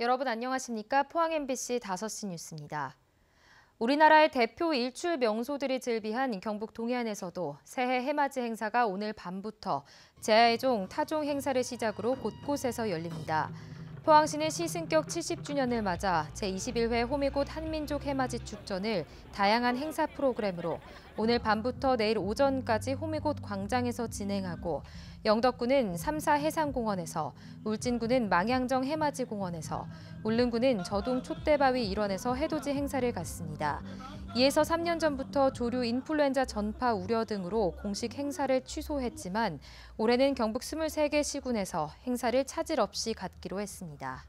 여러분 안녕하십니까? 포항 MBC 5시 뉴스입니다. 우리나라의 대표 일출 명소들이 즐비한 경북 동해안에서도 새해 해맞이 행사가 오늘 밤부터 제야의종 타종 행사를 시작으로 곳곳에서 열립니다. 포항시는 시승격 70주년을 맞아 제21회 호미곶 한민족 해맞이 축전을 다양한 행사 프로그램으로 오늘 밤부터 내일 오전까지 호미곶 광장에서 진행하고 영덕군은 삼사 해상공원에서, 울진군은 망향정 해맞이 공원에서, 울릉군은 저동 촛대바위 일원에서 해돋이 행사를 갖습니다. 이에서 3년 전부터 조류 인플루엔자 전파 우려 등으로 공식 행사를 취소했지만 올해는 경북 23개 시군에서 행사를 차질 없이 갖기로 했습니다.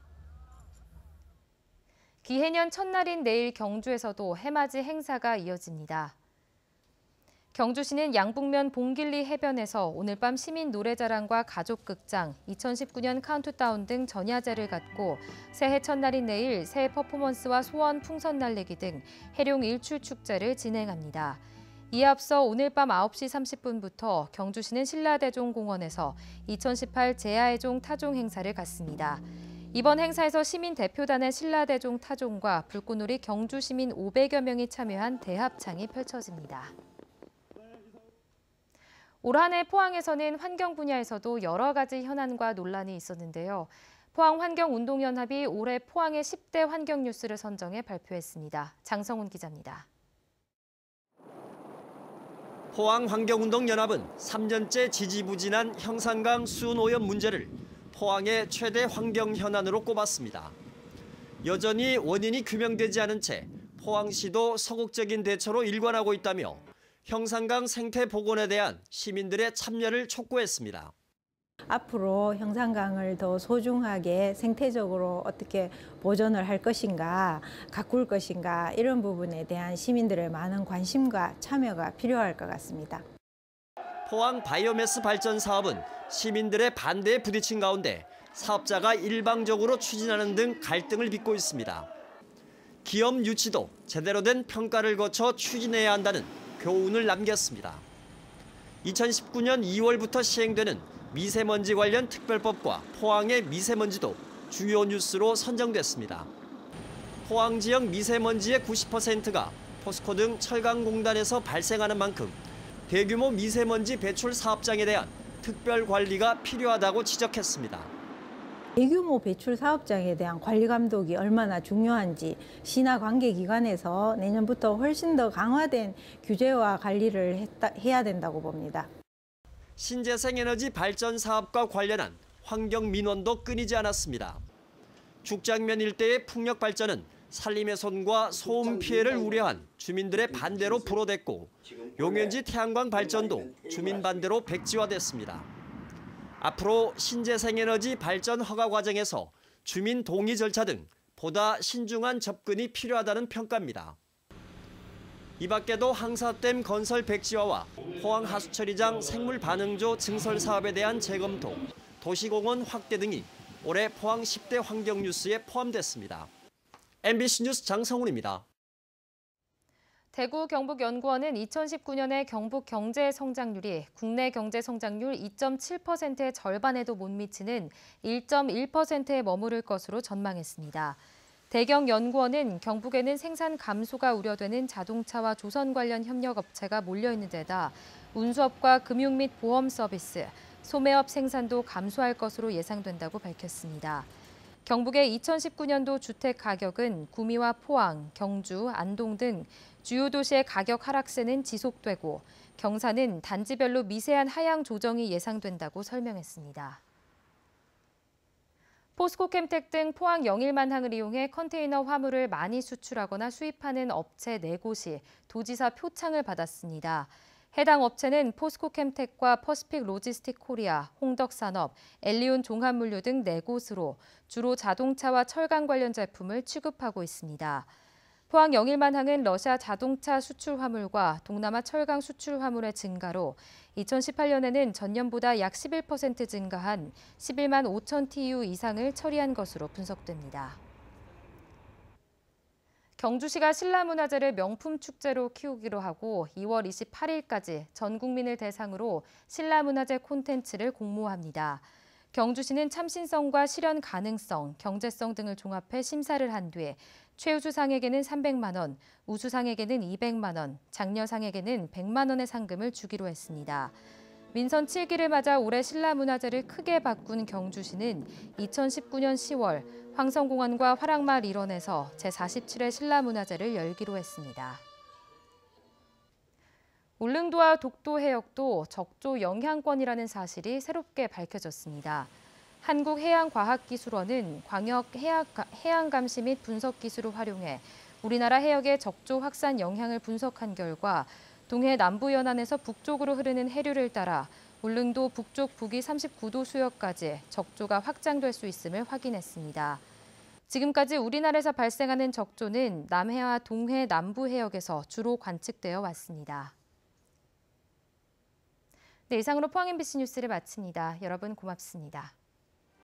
기해년 첫날인 내일 경주에서도 해맞이 행사가 이어집니다. 경주시는 양북면 봉길리 해변에서 오늘 밤 시민 노래자랑과 가족극장, 2019년 카운트다운 등 전야제를 갖고 새해 첫날인 내일 새해 퍼포먼스와 소원 풍선 날리기 등 해룡 일출 축제를 진행합니다. 이에 앞서 오늘 밤 9시 30분부터 경주시는 신라대종공원에서 2018 제야의종 타종 행사를 갖습니다. 이번 행사에서 시민 대표단의 신라대종 타종과 불꽃놀이 경주시민 500여 명이 참여한 대합창이 펼쳐집니다. 올 한 해 포항에서는 환경 분야에서도 여러 가지 현안과 논란이 있었는데요. 포항환경운동연합이 올해 포항의 10대 환경 뉴스를 선정해 발표했습니다. 장성훈 기자입니다. 포항환경운동연합은 3년째 지지부진한 형산강 수온오염 문제를 포항의 최대 환경 현안으로 꼽았습니다. 여전히 원인이 규명되지 않은 채 포항시도 소극적인 대처로 일관하고 있다며 형산강 생태 복원에 대한 시민들의 참여를 촉구했습니다. 앞으로 형산강을 더 소중하게 생태적으로 어떻게 보존을 할 것인가, 가꿀 것인가 이런 부분에 대한 시민들의 많은 관심과 참여가 필요할 것 같습니다. 포항 바이오매스 발전 사업은 시민들의 반대에 부딪힌 가운데 사업자가 일방적으로 추진하는 등 갈등을 빚고 있습니다. 기업 유치도 제대로 된 평가를 거쳐 추진해야 한다는 교훈을 남겼습니다. 2019년 2월부터 시행되는 미세먼지 관련 특별법과 포항의 미세먼지도 주요 뉴스로 선정됐습니다. 포항 지역 미세먼지의 90%가 포스코 등 철강공단에서 발생하는 만큼 대규모 미세먼지 배출 사업장에 대한 특별 관리가 필요하다고 지적했습니다. 대규모 배출 사업장에 대한 관리 감독이 얼마나 중요한지 시나 관계기관에서 내년부터 훨씬 더 강화된 규제와 관리를 해야 된다고 봅니다. 신재생에너지 발전 사업과 관련한 환경 민원도 끊이지 않았습니다. 죽장면 일대의 풍력 발전은 산림훼손과 소음 피해를 우려한 주민들의 반대로 불어댔고 용현지 태양광 발전도 주민 반대로 백지화됐습니다. 앞으로 신재생에너지 발전 허가 과정에서 주민 동의 절차 등 보다 신중한 접근이 필요하다는 평가입니다. 이 밖에도 항사댐 건설 백지화와 포항 하수처리장 생물 반응조 증설 사업에 대한 재검토, 도시공원 확대 등이 올해 포항 10대 환경 뉴스에 포함됐습니다. MBC 뉴스 장성훈입니다. 대구 경북연구원은 2019년의 경북 경제 성장률이 국내 경제 성장률 2.7%의 절반에도 못 미치는 1.1%에 머무를 것으로 전망했습니다. 대경연구원은 경북에는 생산 감소가 우려되는 자동차와 조선 관련 협력업체가 몰려있는 데다 운수업과 금융 및 보험 서비스, 소매업 생산도 감소할 것으로 예상된다고 밝혔습니다. 경북의 2019년도 주택 가격은 구미와 포항, 경주, 안동 등 주요 도시의 가격 하락세는 지속되고 경사는 단지별로 미세한 하향 조정이 예상된다고 설명했습니다. 포스코 캠텍 등 포항 영일만항을 이용해 컨테이너 화물을 많이 수출하거나 수입하는 업체 4곳이 도지사 표창을 받았습니다. 해당 업체는 포스코 캠텍과 퍼시픽 로지스틱 코리아, 홍덕산업, 엘리온 종합물류 등 4곳으로 주로 자동차와 철강 관련 제품을 취급하고 있습니다. 포항 영일만항은 러시아 자동차 수출 화물과 동남아 철강 수출 화물의 증가로 2018년에는 전년보다 약 11% 증가한 11만 5천 TU 이상을 처리한 것으로 분석됩니다. 경주시가 신라문화재를 명품 축제로 키우기로 하고 2월 28일까지 전 국민을 대상으로 신라문화재 콘텐츠를 공모합니다. 경주시는 참신성과 실현 가능성, 경제성 등을 종합해 심사를 한 뒤에 최우수상에게는 300만 원, 우수상에게는 200만 원, 장려상에게는 100만 원의 상금을 주기로 했습니다. 민선 7기를 맞아 올해 신라문화재를 크게 바꾼 경주시는 2019년 10월 황성공원과 화랑마을 일원에서 제47회 신라문화제를 열기로 했습니다. 울릉도와 독도 해역도 적조 영향권이라는 사실이 새롭게 밝혀졌습니다. 한국해양과학기술원은 광역 해양감시 및 분석 기술을 활용해 우리나라 해역의 적조 확산 영향을 분석한 결과 동해 남부 연안에서 북쪽으로 흐르는 해류를 따라 울릉도 북쪽 북위 39도 수역까지 적조가 확장될 수 있음을 확인했습니다. 지금까지 우리나라에서 발생하는 적조는 남해와 동해 남부 해역에서 주로 관측되어 왔습니다. 네, 이상으로 포항 MBC 뉴스를 마칩니다. 여러분 고맙습니다.